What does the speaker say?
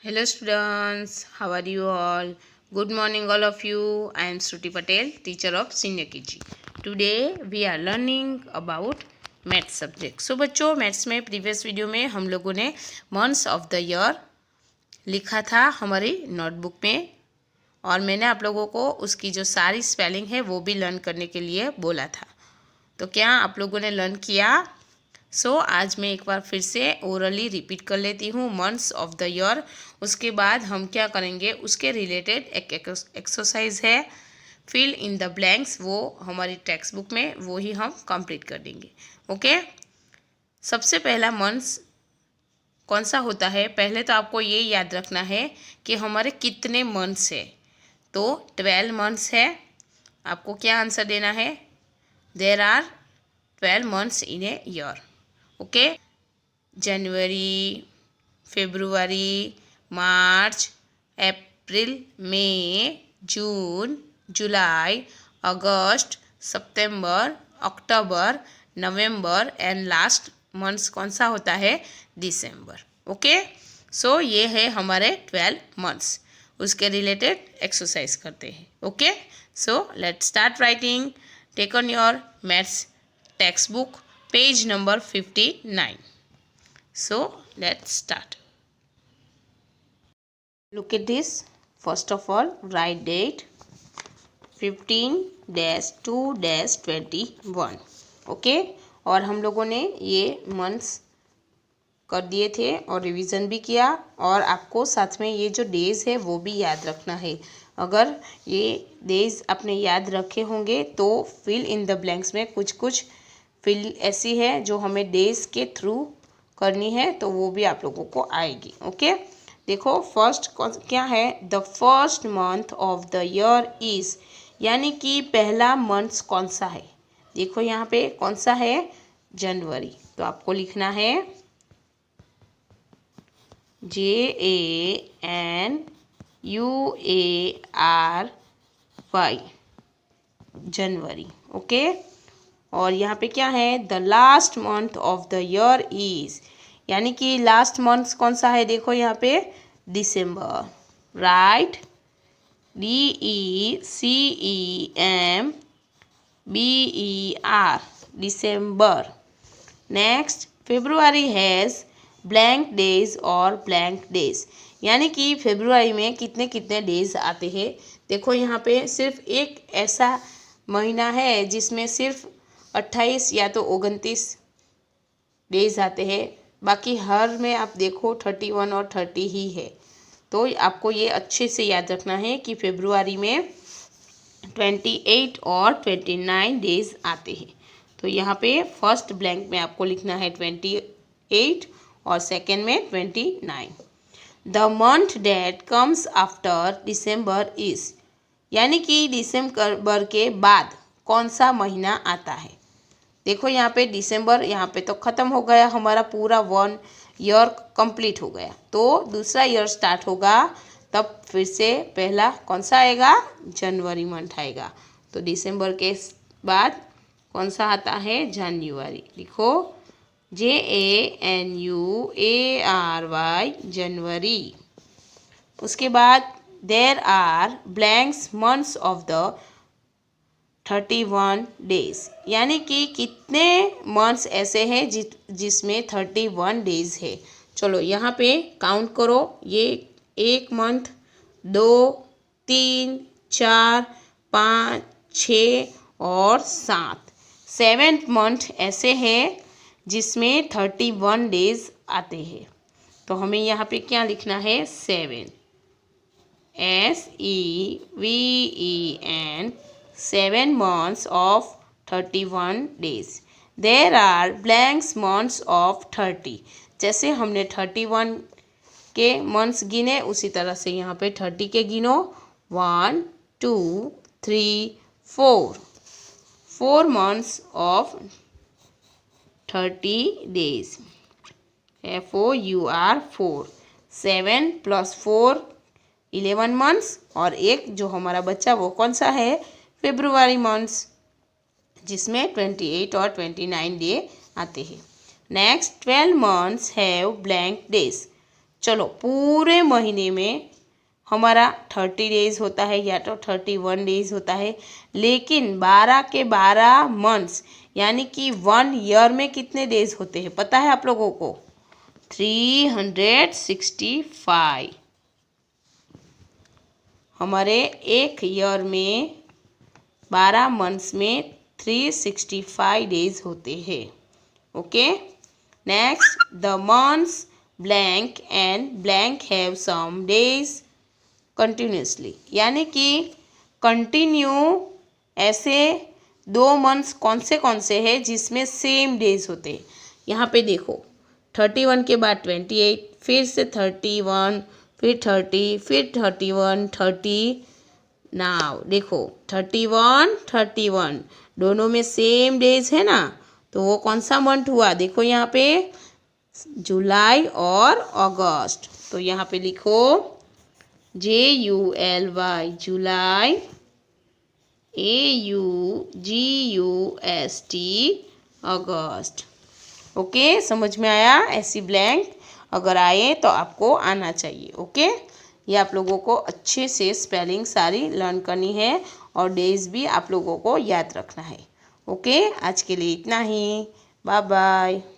Hello students, how are you all? Good morning all of you. I am Shruti Patel, teacher of senior KG. Today we are learning about maths subject. So बच्चों, maths में previous video में हम लोगों ने months of the year लिखा था हमारी notebook में, और मैंने आप लोगों को उसकी जो सारी स्पेलिंग है वो भी लर्न करने के लिए बोला था। तो क्या आप लोगों ने लर्न किया? आज मैं एक बार फिर से ओरली रिपीट कर लेती हूँ मंथ्स ऑफ द ईयर। उसके बाद हम क्या करेंगे, उसके रिलेटेड एक एक्सरसाइज है फिल इन द ब्लैंक्स, वो हमारी टेक्स्ट बुक में वो ही हम कंप्लीट कर देंगे। ओके, सबसे पहला मंथ्स कौन सा होता है? पहले तो आपको ये याद रखना है कि हमारे कितने मंथ्स है। तो 12 मंथ्स है। आपको क्या आंसर देना है? There are 12 months in a year. Okay, January, February, March, April, May, June, July, August, September, October, November and last months कौन सा होता है? दिसंबर। ओके, सो ये है हमारे 12 मंथ्स। उसके रिलेटेड एक्सरसाइज करते हैं। Okay, so let's start writing. Take on your maths text book, page number 59. So let's start. Look at this. First of all, write date 15-2-21. Okay, और हम लोगों ने ये मंथ्स कर दिए थे और रिवीजन भी किया, और आपको साथ में ये जो डेज है वो भी याद रखना है। अगर ये डेज आपने याद रखे होंगे तो फिल इन द ब्लैंक्स में कुछ कुछ फिल ऐसी है जो हमें डेज के थ्रू करनी है, तो वो भी आप लोगों को आएगी। ओके, देखो फर्स्ट क्या है? The first month of the year is, यानी कि पहला मंथ कौन सा है? देखो यहाँ पे कौन सा है? जनवरी। तो आपको लिखना है JANUARY, जनवरी। ओके, और यहाँ पे क्या है? The last month of the year is, यानी कि लास्ट मंथ कौन सा है? देखो यहाँ पे दिसंबर। राइट, DECEMBER, दिसंबर। Next, February has blank days और ब्लैंक डेज, यानी कि फेब्रुआरी में कितने कितने डेज आते हैं। देखो यहाँ पे सिर्फ एक ऐसा महीना है जिसमें सिर्फ 28 या तो 29 डेज आते हैं, बाकी हर में आप देखो 31 और 30 ही है। तो आपको ये अच्छे से याद रखना है कि फेब्रुआरी में 28 और 29 डेज आते हैं। तो यहाँ पे फर्स्ट ब्लैंक में आपको लिखना है 28 और सेकेंड में 29। The month that comes after December is, यानी कि दिसंबर के बाद कौन सा महीना आता है? देखो यहाँ पे दिसंबर, यहाँ पे तो ख़त्म हो गया हमारा पूरा 1 ईयर कंप्लीट हो गया, तो दूसरा ईयर स्टार्ट होगा, तब फिर से पहला कौन सा आएगा? जनवरी मंथ आएगा। तो दिसंबर के बाद कौन सा आता है? जनवरी। लिखो JANUARY, जनवरी। उसके बाद there are blanks months of the 31 days, यानी कि कितने मंथ्स ऐसे हैं जिसमें 31 डेज है। चलो यहाँ पे काउंट करो, ये 1 मंथ, 2, 3, 4, 5, 6 और 7 मंथ ऐसे हैं जिसमें 31 डेज आते हैं। तो हमें यहाँ पे क्या लिखना है? 7, SEVEN, 7 months of 31 days. There are blanks months of 30. जैसे हमने 31 के मंथ्स गिने, उसी तरह से यहाँ पे 30 के गिनो। 1, 2, 3, 4 months of 30 days. FOUR 7 + 4 11 months, और एक जो हमारा बच्चा वो कौन सा है? फेब्रुआरी मंथ्स, जिसमें 28 और 29 डे आते हैं। Next, 12 months have blank days, चलो पूरे महीने में हमारा 30 डेज होता है या तो 31 डेज होता है, लेकिन 12 के 12 मंथ्स यानी कि 1 ईयर में कितने डेज होते हैं पता है आप लोगों को? 365। हमारे एक ईयर में 12 मंथ्स में 365 डेज होते हैं। Okay, next the months blank and blank have some days continuously, यानी कि कंटिन्यू ऐसे 2 मंथ्स कौन से हैं जिसमें सेम डेज होते हैं। यहाँ पे देखो 31 के बाद 28, फिर से 31, फिर 30, फिर 31, 30। नाउ देखो 31, 31 दोनों में सेम डेज है ना, तो वो कौन सा मंथ हुआ? देखो यहाँ पे जुलाई और अगस्त। तो यहाँ पे लिखो JULY जुलाई, AUGUST अगस्त। ओके, समझ में आया? ऐसी ब्लैंक अगर आए तो आपको आना चाहिए। ओके, ये आप लोगों को अच्छे से स्पेलिंग सारी लर्न करनी है और डेज भी आप लोगों को याद रखना है। ओके, आज के लिए इतना ही। Bye bye.